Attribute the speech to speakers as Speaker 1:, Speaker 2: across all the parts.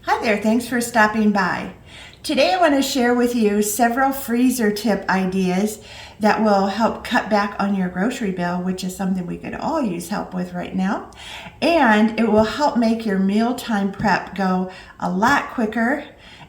Speaker 1: Hi there, thanks for stopping by. Today I want to share with you several freezer tip ideas that will help cut back on your grocery bill, which is something we could all use help with right now. And it will help make your mealtime prep go a lot quicker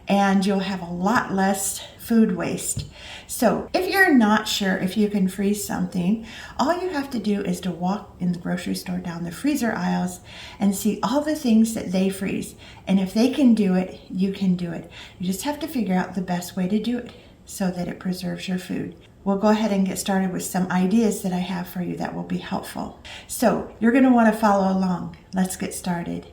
Speaker 1: and you'll have a lot less food waste. So if you're not sure if you can freeze something, all you have to do is to walk in the grocery store down the freezer aisles and see all the things that they freeze. And if they can do it, you can do it. You just have to figure out the best way to do it so that it preserves your food. We'll go ahead and get started with some ideas that I have for you that will be helpful. So you're going to want to follow along. Let's get started.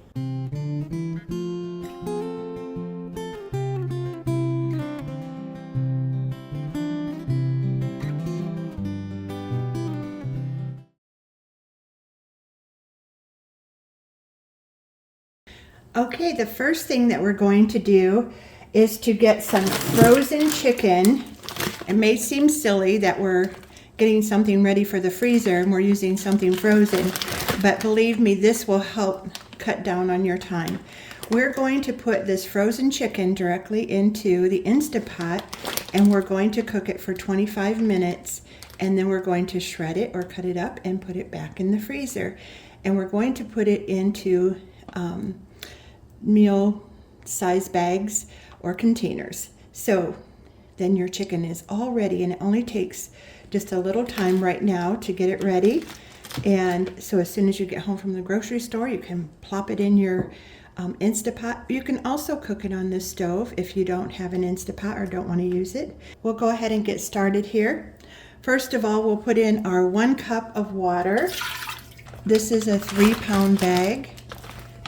Speaker 1: Okay, the first thing that we're going to do is to get some frozen chicken. It may seem silly that we're getting something ready for the freezer and we're using something frozen, but believe me, this will help cut down on your time. We're going to put this frozen chicken directly into the Instapot and we're going to cook it for 25 minutes and then we're going to shred it or cut it up and put it back in the freezer. And we're going to put it into meal size bags or containers. So then your chicken is all ready, and it only takes just a little time right now to get it ready. And so as soon as you get home from the grocery store, you can plop it in your Instapot. You can also cook it on the stove if you don't have an Instapot or don't want to use it. We'll go ahead and get started here. First of all, we'll put in our 1 cup of water. This is a 3-pound bag.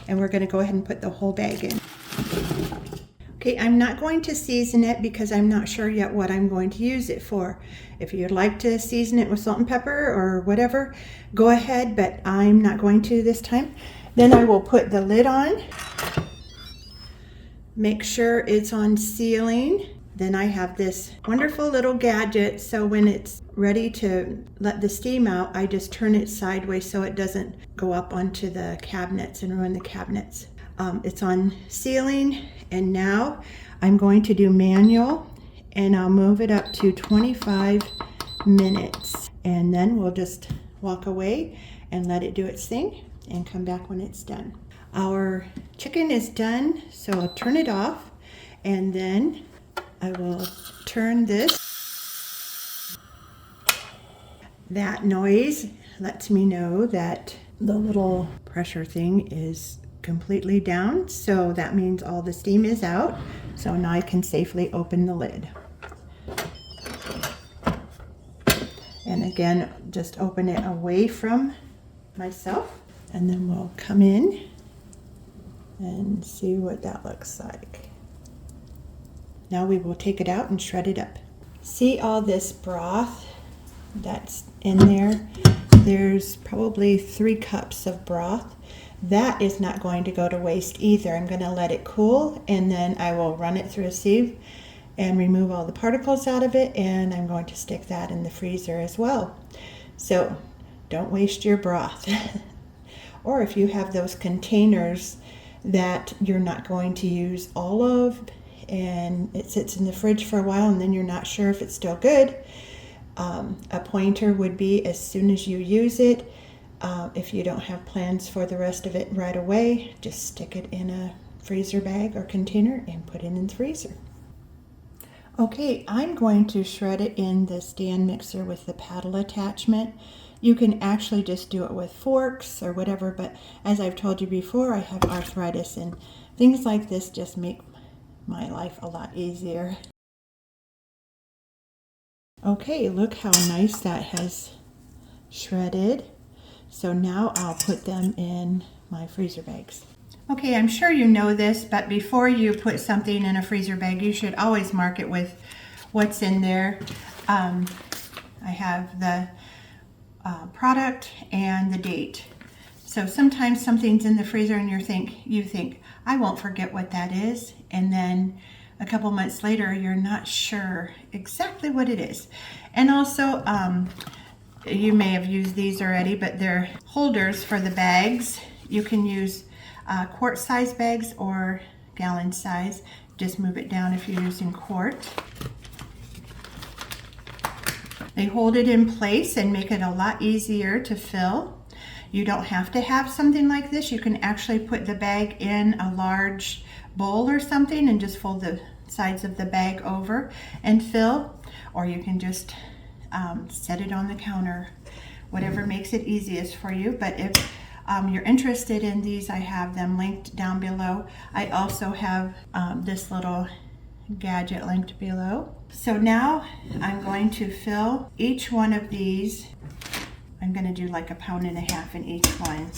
Speaker 1: And we're going to go ahead and put the whole bag in. Okay, I'm not going to season it because I'm not sure yet what I'm going to use it for. If you'd like to season it with salt and pepper or whatever, go ahead, but I'm not going to this time. Then I will put the lid on. Make sure it's on sealing. Then I have this wonderful little gadget, so when it's ready to let the steam out, I just turn it sideways so it doesn't go up onto the cabinets and ruin the cabinets. It's on sealing, and now I'm going to do manual, and I'll move it up to 25 minutes. And then we'll just walk away and let it do its thing and come back when it's done. Our chicken is done, so I'll turn it off, and then I will turn this. That noise lets me know that the little pressure thing is completely down, so that means all the steam is out. So now I can safely open the lid. And again, just open it away from myself, and then we'll come in and see what that looks like. Now we will take it out and shred it up. See all this broth that's in there? There's probably 3 cups of broth. That is not going to go to waste either. I'm going to let it cool, and then I will run it through a sieve and remove all the particles out of it, and I'm going to stick that in the freezer as well. So don't waste your broth. Or if you have those containers that you're not going to use all of, and it sits in the fridge for a while and then you're not sure if it's still good, a pointer would be as soon as you use it. If you don't have plans for the rest of it right away, just stick it in a freezer bag or container and put it in the freezer. Okay, I'm going to shred it in the stand mixer with the paddle attachment. You can actually just do it with forks or whatever, but as I've told you before, I have arthritis, and things like this just make my life a lot easier. Okay, look how nice that has shredded. So now I'll put them in my freezer bags. Okay, I'm sure you know this, but before you put something in a freezer bag, you should always mark it with what's in there. I have the product and the date. So sometimes something's in the freezer and you think, I won't forget what that is. And then a couple months later, you're not sure exactly what it is. And also, you may have used these already, but they're holders for the bags. You can use quart size bags or gallon size. Just move it down if you're using quart. They hold it in place and make it a lot easier to fill. You don't have to have something like this. You can actually put the bag in a large bowl or something and just fold the sides of the bag over and fill, or you can just set it on the counter, whatever makes it easiest for you. But if you're interested in these, I have them linked down below. I also have this little gadget linked below. So now I'm going to fill each one of these. I'm going to do like 1.5 pounds in each one.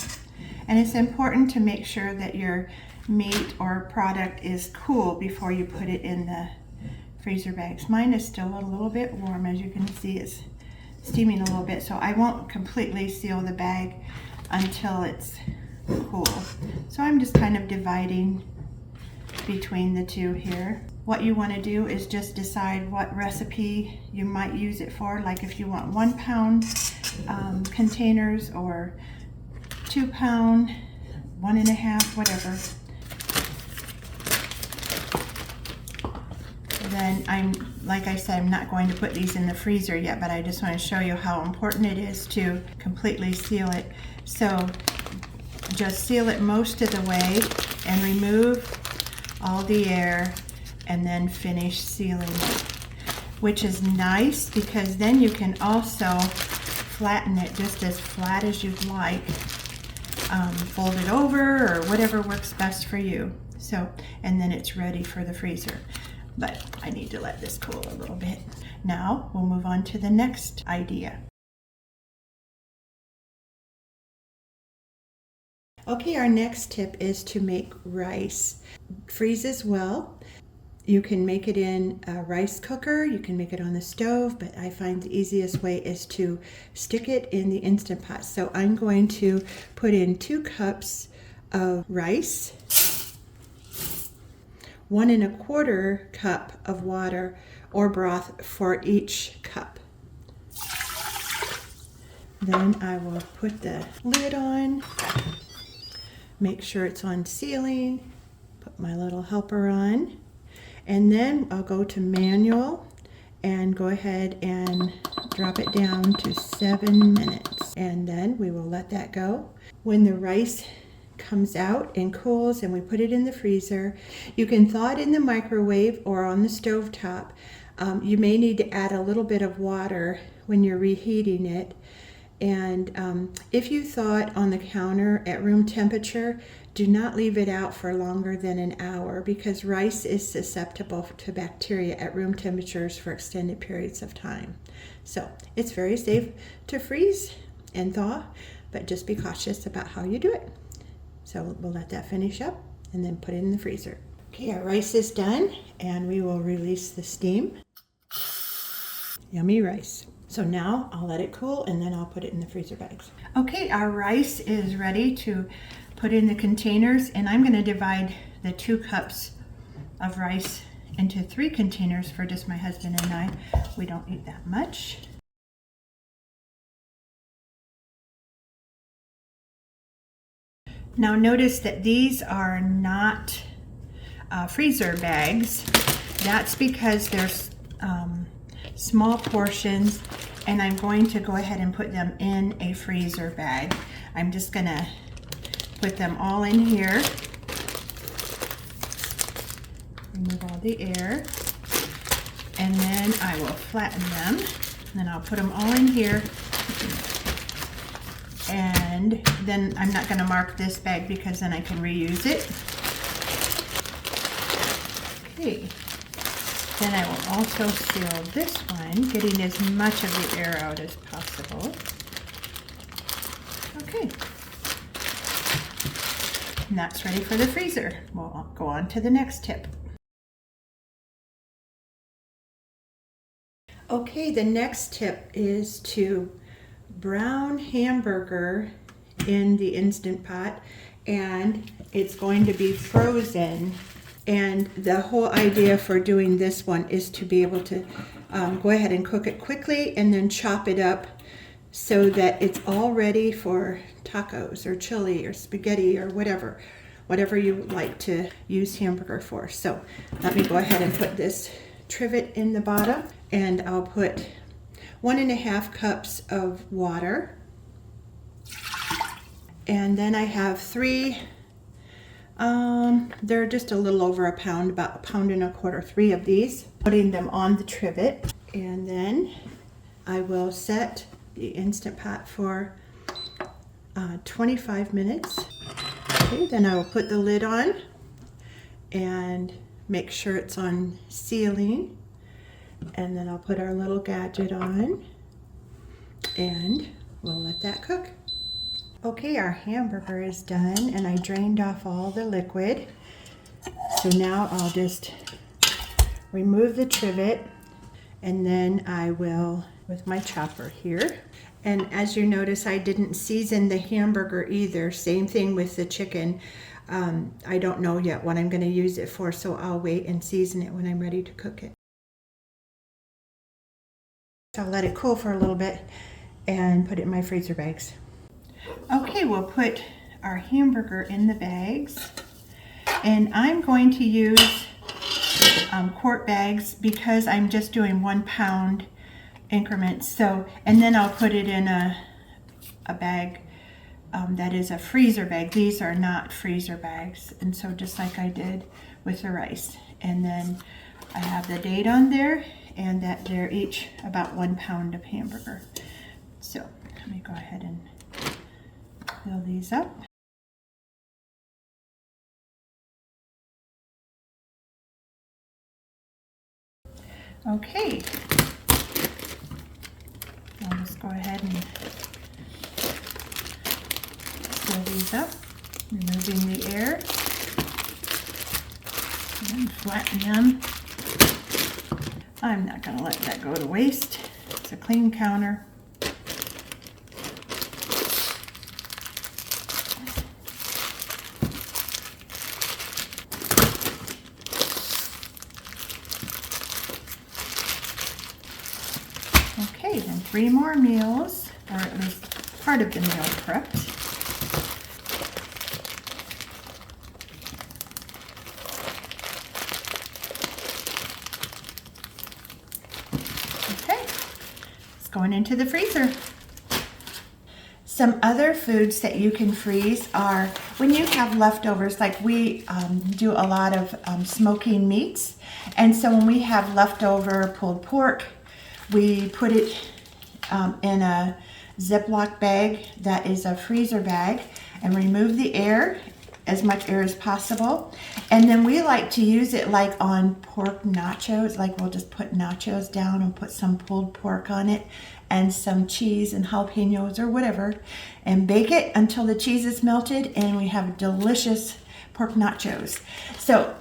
Speaker 1: And it's important to make sure that your meat or product is cool before you put it in the freezer bags. Mine is still a little bit warm. As you can see, it's steaming a little bit, so I won't completely seal the bag until it's cool. So I'm just kind of dividing between the two here. What you want to do is just decide what recipe you might use it for, like if you want 1 pound containers or 2 pound, 1.5, whatever. Then like I said, I'm not going to put these in the freezer yet, but I just want to show you how important it is to completely seal it. So just seal it most of the way and remove all the air and then finish sealing it, which is nice because then you can also flatten it just as flat as you'd like. Fold it over or whatever works best for you. So, and then it's ready for the freezer. But I need to let this cool a little bit. Now we'll move on to the next idea. Okay, our next tip is to make rice. Freezes well. You can make it in a rice cooker, you can make it on the stove, but I find the easiest way is to stick it in the Instant Pot. So I'm going to put in 2 cups of rice, 1.25 cup of water or broth for each cup. Then I will put the lid on, make sure it's on sealing, put my little helper on, and then I'll go to manual and go ahead and drop it down to 7 minutes. And then we will let that go. When the rice comes out and cools and we put it in the freezer, you can thaw it in the microwave or on the stove top. You may need to add a little bit of water when you're reheating it. And if you thaw it on the counter at room temperature, do not leave it out for longer than an hour because rice is susceptible to bacteria at room temperatures for extended periods of time. So it's very safe to freeze and thaw, but just be cautious about how you do it. So we'll let that finish up and then put it in the freezer. Okay, our rice is done and we will release the steam. Yummy rice. So now I'll let it cool and then I'll put it in the freezer bags. Okay, our rice is ready to put in the containers, and I'm going to divide the 2 cups of rice into 3 containers for just my husband and I. We don't eat that much. Now notice that these are not freezer bags. That's because there's small portions, and I'm going to go ahead and put them in a freezer bag. I'm just going to put them all in here. Remove all the air, and then I will flatten them. And then I'll put them all in here. And then I'm not going to mark this bag because then I can reuse it. Okay. Then I will also seal this one, getting as much of the air out as possible. Okay. And that's ready for the freezer. We'll go on to the next tip. Okay, the next tip is to brown hamburger in the Instant Pot, and it's going to be frozen. And the whole idea for doing this one is to be able to go ahead and cook it quickly and then chop it up so that it's all ready for tacos or chili or spaghetti or whatever. whatever you like to use hamburger for. So let me go ahead and put this trivet in the bottom, and I'll put 1.5 cups of water. And then I have 3, they're just a little over a pound, about 1.25 pounds, 3 of these, putting them on the trivet. And then I will set the Instant Pot for 25 minutes. Okay, then I will put the lid on and make sure it's on sealing. And then I'll put our little gadget on and we'll let that cook. Okay, our hamburger is done and I drained off all the liquid. So now I'll just remove the trivet, and then I will, with my chopper here. And as you notice, I didn't season the hamburger either. Same thing with the chicken. I don't know yet what I'm going to use it for, so I'll wait and season it when I'm ready to cook it. So I'll let it cool for a little bit and put it in my freezer bags. Okay, we'll put our hamburger in the bags, and I'm going to use quart bags because I'm just doing 1 pound increments. So, and then I'll put it in a bag that is a freezer bag. These are not freezer bags, and so just like I did with the rice. And then I have the date on there, and that they're each about 1 pound of hamburger. So let me go ahead and fill these up. Okay, I'll just go ahead and fill these up, removing the air and flatten them. I'm not going to let that go to waste. It's a clean counter. Okay, then 3 more meals, or at least part of the meal prepped. Okay, it's going into the freezer. Some other foods that you can freeze are when you have leftovers, like we do a lot of smoking meats. And so when we have leftover pulled pork, we put it in a Ziploc bag that is a freezer bag and remove the air, as much air as possible. And then we like to use it like on pork nachos, like we'll just put nachos down and put some pulled pork on it and some cheese and jalapenos or whatever, and bake it until the cheese is melted, and we have delicious pork nachos. So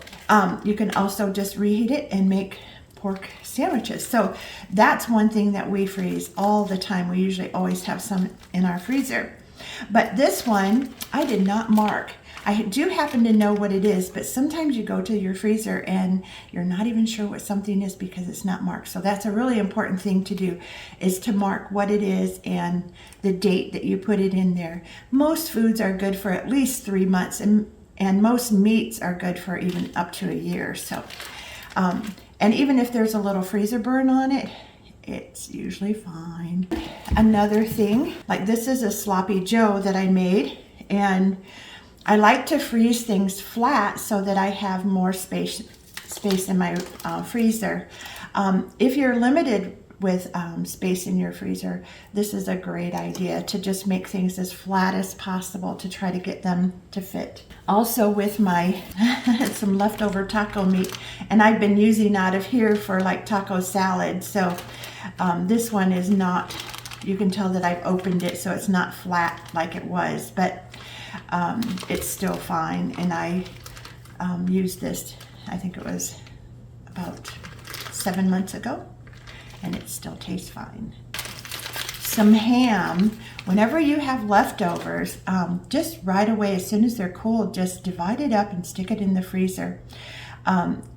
Speaker 1: you can also just reheat it and make pork sandwiches. So that's one thing that we freeze all the time. We usually always have some in our freezer. But this one, I did not mark. I do happen to know what it is, but sometimes you go to your freezer and you're not even sure what something is because it's not marked. So that's a really important thing to do, is to mark what it is and the date that you put it in there. Most foods are good for at least 3 months, and most meats are good for even up to a year. So, and even if there's a little freezer burn on it, it's usually fine. Another thing, like this is a sloppy joe that I made, and I like to freeze things flat so that I have more space in my freezer. If you're limited with space in your freezer, this is a great idea to just make things as flat as possible to try to get them to fit. Also with my some leftover taco meat, and I've been using out of here for like taco salad. So this one is not, you can tell that I've opened it, so it's not flat like it was, but it's still fine. And I used this, I think it was about 7 months ago, and it still tastes fine. Some ham, whenever you have leftovers, just right away, as soon as they're cold, just divide it up and stick it in the freezer.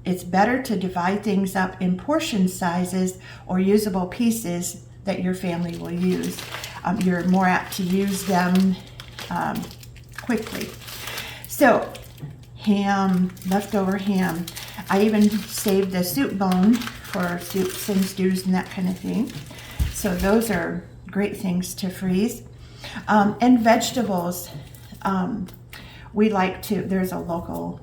Speaker 1: It's better to divide things up in portion sizes or usable pieces that your family will use. You're more apt to use them quickly. So ham, leftover ham. I even saved the soup bone for soups and stews and that kind of thing. So those are great things to freeze. And vegetables, we like to, there's a local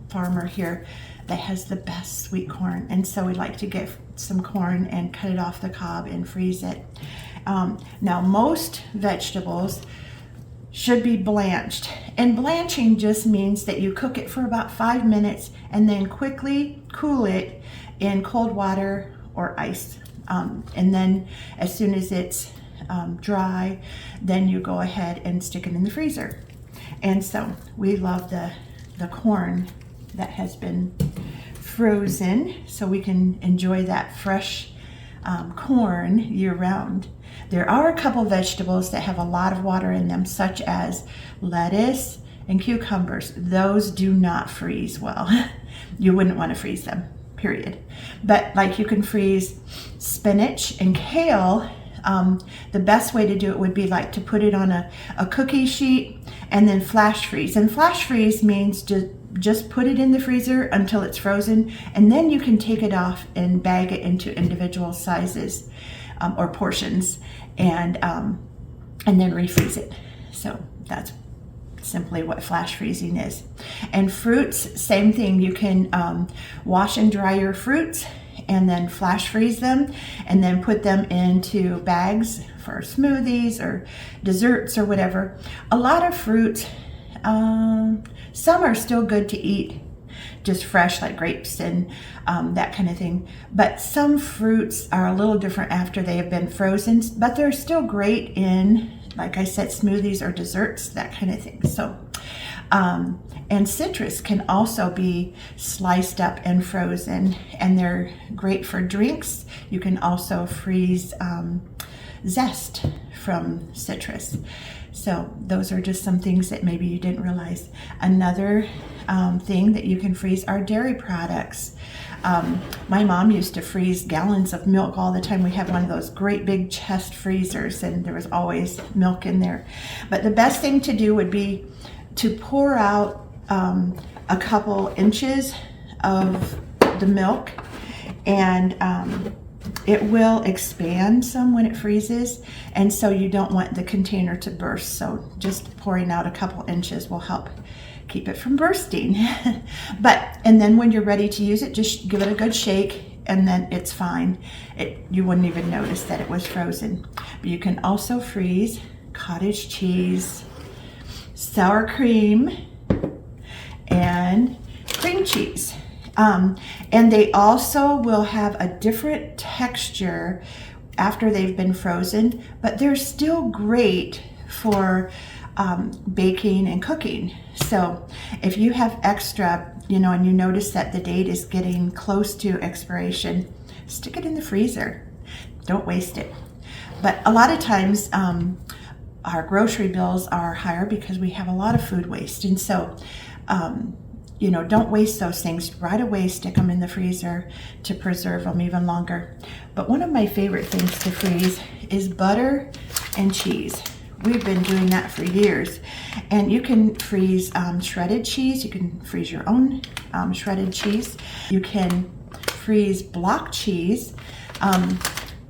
Speaker 1: farmer here that has the best sweet corn, and so we like to get some corn and cut it off the cob and freeze it. Now most vegetables should be blanched, and blanching just means that you cook it for about 5 minutes and then quickly cool it in cold water or ice, and then as soon as it's dry, then you go ahead and stick it in the freezer. And so we love the corn that has been frozen, so we can enjoy that fresh corn year round. There are a couple vegetables that have a lot of water in them, such as lettuce and cucumbers. Those do not freeze well. You wouldn't want to freeze them, period. But like you can freeze spinach and kale. The best way to do it would be like to put it on a cookie sheet and then flash freeze. And flash freeze means just put it in the freezer until it's frozen, and then you can take it off and bag it into individual sizes or portions, and then refreeze it. So that's simply what flash freezing is. And fruits, same thing. You can wash and dry your fruits and then flash freeze them and then put them into bags for smoothies or desserts or whatever. A lot of fruits, some are still good to eat just fresh, like grapes and that kind of thing. But some fruits are a little different after they have been frozen, but they're still great in, like I said, smoothies or desserts, that kind of thing. So, and citrus can also be sliced up and frozen, and they're great for drinks. You can also freeze zest from citrus. So those are just some things that maybe you didn't realize. Another thing that you can freeze are dairy products. My mom used to freeze gallons of milk all the time. We had one of those great big chest freezers, and there was always milk in there. But the best thing to do would be to pour out a couple inches of the milk, and it will expand some when it freezes, and so you don't want the container to burst. So just pouring out a couple inches will help keep it from bursting. And then when you're ready to use it, just give it a good shake, and then it's fine. You wouldn't even notice that it was frozen. But you can also freeze cottage cheese, sour cream, and cream cheese. And they also will have a different texture after they've been frozen, but they're still great for baking and cooking. So if you have extra, and you notice that the date is getting close to expiration, stick it in the freezer. Don't waste it. But a lot of times our grocery bills are higher because we have a lot of food waste. And so don't waste those things. Right away, stick them in the freezer to preserve them even longer. But one of my favorite things to freeze is butter and cheese. We've been doing that for years. And you can freeze shredded cheese. You can freeze your own shredded cheese. You can freeze block cheese.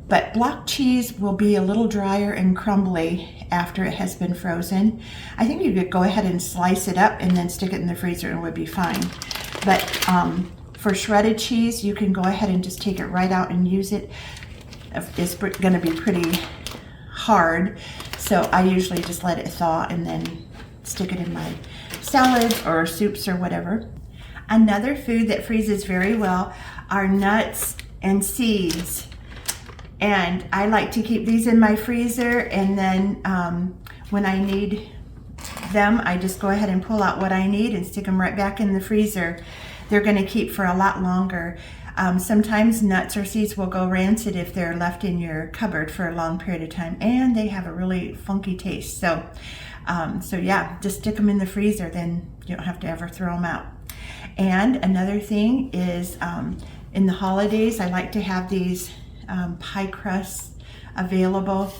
Speaker 1: But block cheese will be a little drier and crumbly after it has been frozen. I think you could go ahead and slice it up and then stick it in the freezer and it would be fine. But for shredded cheese, you can go ahead and just take it right out and use it. It's going to be pretty hard, so I usually just let it thaw and then stick it in my salads or soups or whatever. Another food that freezes very well are nuts and seeds. And I like to keep these in my freezer, and then when I need them, I just go ahead and pull out what I need and stick them right back in the freezer. They're going to keep for a lot longer. Sometimes nuts or seeds will go rancid if they're left in your cupboard for a long period of time, and they have a really funky taste. So yeah, just stick them in the freezer, then you don't have to ever throw them out. And another thing is in the holidays, I like to have these pie crusts available.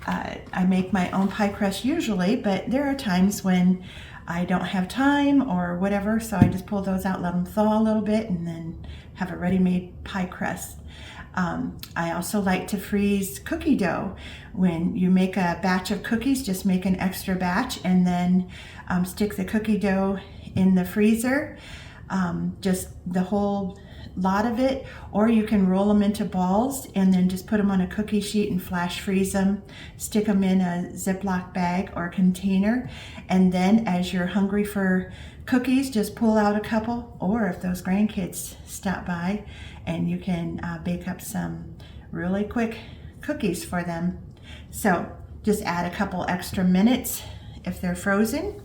Speaker 1: I make my own pie crust usually, but there are times when I don't have time or whatever, so I just pull those out, let them thaw a little bit, and then have a ready-made pie crust. I also like to freeze cookie dough. When you make a batch of cookies, just make an extra batch and then stick the cookie dough in the freezer, just the whole lot of it, or you can roll them into balls and then just put them on a cookie sheet and flash freeze them, stick them in a Ziploc bag or container, and then as you're hungry for cookies, just pull out a couple, or if those grandkids stop by, and you can bake up some really quick cookies for them. So just add a couple extra minutes if they're frozen,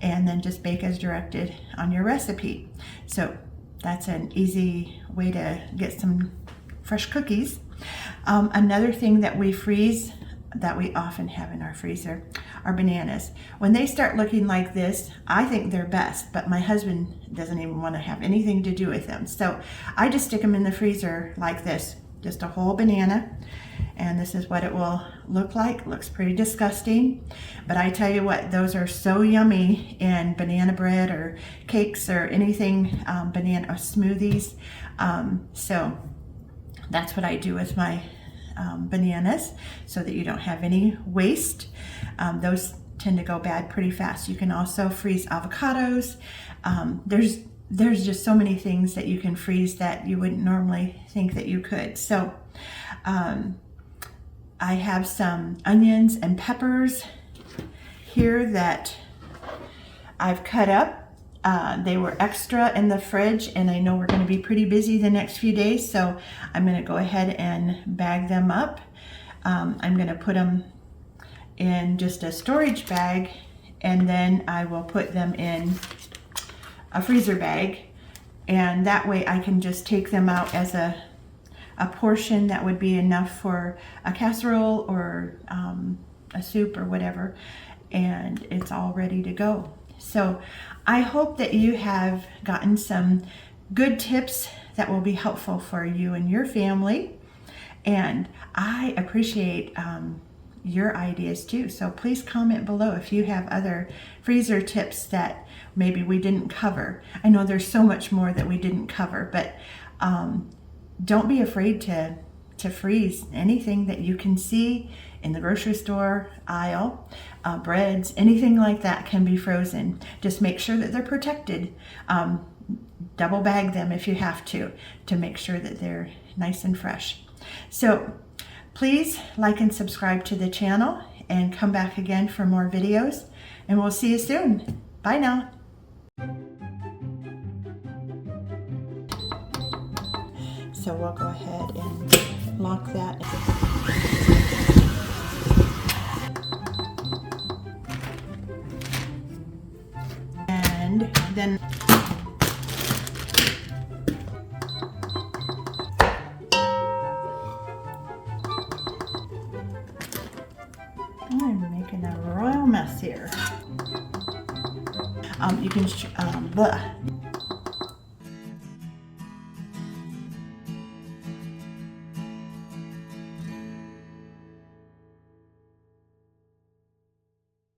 Speaker 1: and then just bake as directed on your recipe. So that's an easy way to get some fresh cookies. Another thing that we freeze that we often have in our freezer are bananas. When they start looking like this, I think they're best, but my husband doesn't even want to have anything to do with them. So I just stick them in the freezer like this, just a whole banana. And this is what it will look like. It looks pretty disgusting, but I tell you what, those are so yummy in banana bread or cakes or anything, banana or smoothies. So that's what I do with my bananas, so that you don't have any waste. Those tend to go bad pretty fast. You can also freeze avocados. There's just so many things that you can freeze that you wouldn't normally think that you could. So I have some onions and peppers here that I've cut up. They were extra in the fridge, and I know we're going to be pretty busy the next few days, so I'm going to go ahead and bag them up. I'm going to put them in just a storage bag, and then I will put them in a freezer bag, and that way I can just take them out as a portion that would be enough for a casserole or a soup or whatever, and it's all ready to go. So I hope that you have gotten some good tips that will be helpful for you and your family, and I appreciate your ideas too. So please comment below if you have other freezer tips that maybe we didn't cover. I know there's so much more that we didn't cover, but don't be afraid to freeze anything that you can see in the grocery store aisle. Breads, anything like that can be frozen. Just make sure that they're protected. Double bag them if you have to make sure that they're nice and fresh. So please like and subscribe to the channel, and come back again for more videos, and we'll see you soon. Bye now. So we'll go ahead and lock that. And then I'm making a royal mess here. You can